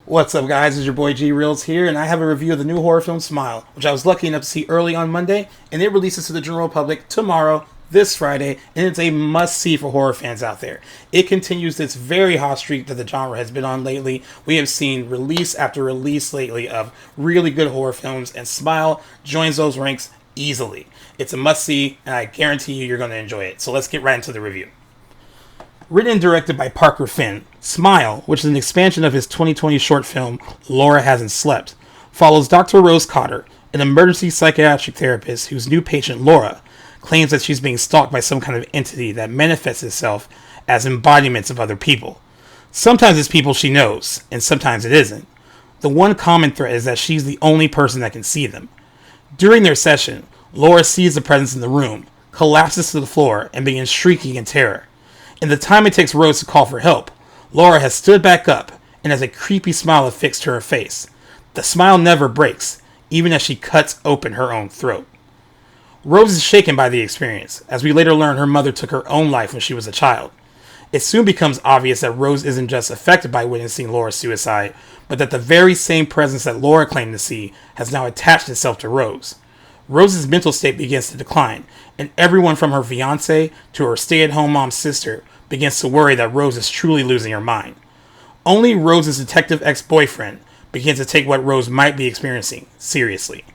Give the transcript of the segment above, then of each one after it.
What's up, guys? It's your boy G Reels here, and I have a review of the new horror film Smile, which I was lucky enough to see early on Monday, and it releases to the general public tomorrow, this Friday, and it's a must-see for horror fans out there. It continues this very hot streak that the genre has been on lately. We have seen release after release lately of really good horror films, and Smile joins those ranks easily. It's a must-see, and I guarantee you're going to enjoy it. So let's get right into the review. Written and directed by Parker Finn, Smile, which is an expansion of his 2020 short film Laura Hasn't Slept, follows Dr. Rose Cotter, an emergency psychiatric therapist whose new patient, Laura, claims that she's being stalked by some kind of entity that manifests itself as embodiments of other people. Sometimes it's people she knows, and sometimes it isn't. The one common thread is that she's the only person that can see them. During their session, Laura sees the presence in the room, collapses to the floor, and begins shrieking in terror. In the time it takes Rose to call for help, Laura has stood back up and has a creepy smile affixed to her face. The smile never breaks, even as she cuts open her own throat. Rose is shaken by the experience, as we later learn her mother took her own life when she was a child. It soon becomes obvious that Rose isn't just affected by witnessing Laura's suicide, but that the very same presence that Laura claimed to see has now attached itself to Rose. Rose's mental state begins to decline, and everyone from her fiancé to her stay-at-home mom's sister begins to worry that Rose is truly losing her mind. Only Rose's detective ex-boyfriend begins to take what Rose might be experiencing seriously.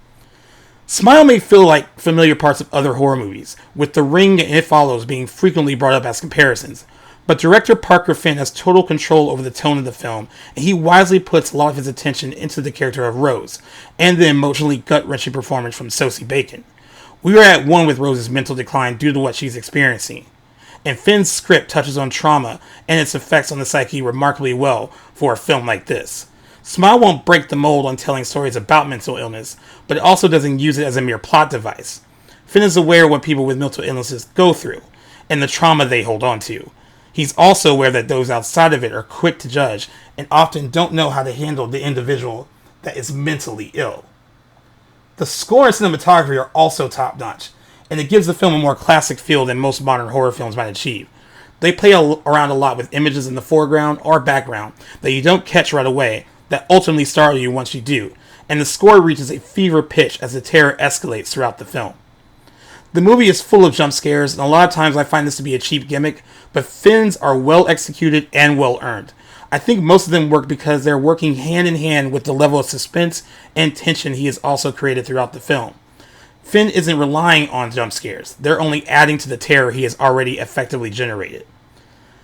Smile may feel like familiar parts of other horror movies, with The Ring and It Follows being frequently brought up as comparisons, but director Parker Finn has total control over the tone of the film, and he wisely puts a lot of his attention into the character of Rose, and the emotionally gut-wrenching performance from Sosie Bacon. We are at one with Rose's mental decline due to what she's experiencing, and Finn's script touches on trauma and its effects on the psyche remarkably well for a film like this. Smile won't break the mold on telling stories about mental illness, but it also doesn't use it as a mere plot device. Finn is aware of what people with mental illnesses go through, and the trauma they hold on to. He's also aware that those outside of it are quick to judge and often don't know how to handle the individual that is mentally ill. The score and cinematography are also top-notch, and it gives the film a more classic feel than most modern horror films might achieve. They play around a lot with images in the foreground or background that you don't catch right away that ultimately startle you once you do, and the score reaches a fever pitch as the terror escalates throughout the film. The movie is full of jump scares, and a lot of times I find this to be a cheap gimmick, but Finn's are well executed and well earned. I think most of them work because they're working hand in hand with the level of suspense and tension he has also created throughout the film. Finn isn't relying on jump scares, they're only adding to the terror he has already effectively generated.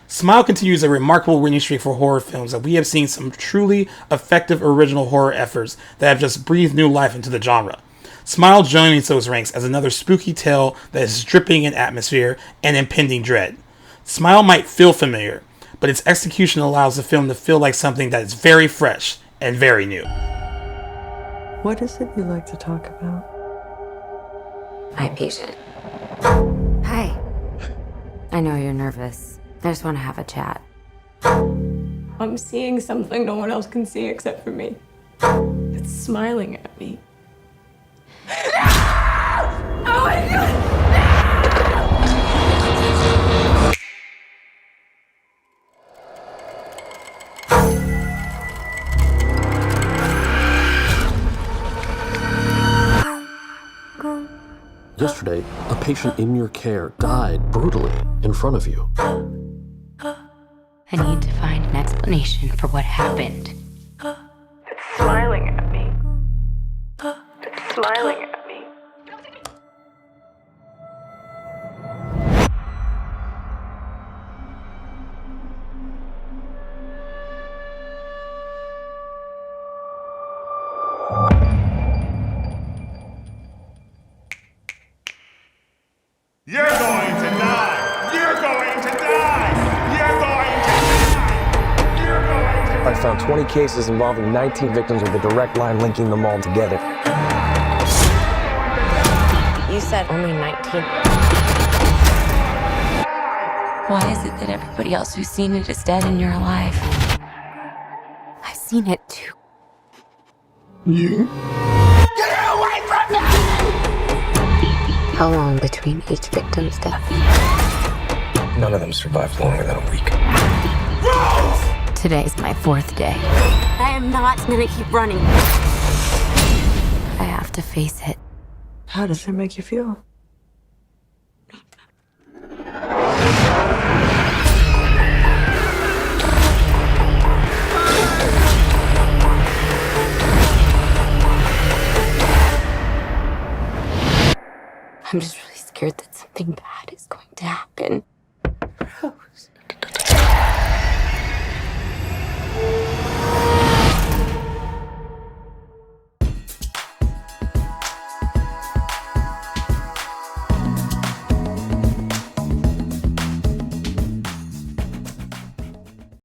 Smile continues a remarkable winning streak for horror films, and we have seen some truly effective original horror efforts that have just breathed new life into the genre. Smile joins those ranks as another spooky tale that is dripping in atmosphere and impending dread. Smile might feel familiar, but its execution allows the film to feel like something that is very fresh and very new. What is it you like to talk about? My patient. Hi. I know you're nervous. I just want to have a chat. I'm seeing something no one else can see except for me. It's smiling at me. Oh my God! Yesterday, a patient in your care died brutally in front of you. I need to find an explanation for what happened. It's smiling at me. It's smiling at me. You're going to die! You're going to die! You're going to die! You're going to I found 20 cases involving 19 victims with a direct line linking them all together. You said only 19. Why is it that everybody else who's seen it is dead and you're alive? I've seen it too. You? Get away from me! How long between each victim's death? None of them survived longer than a week. Rose! Today's my 4th day. I am not gonna keep running. I have to face it. How does it make you feel? I'm just really scared that something bad is going to happen. Rose.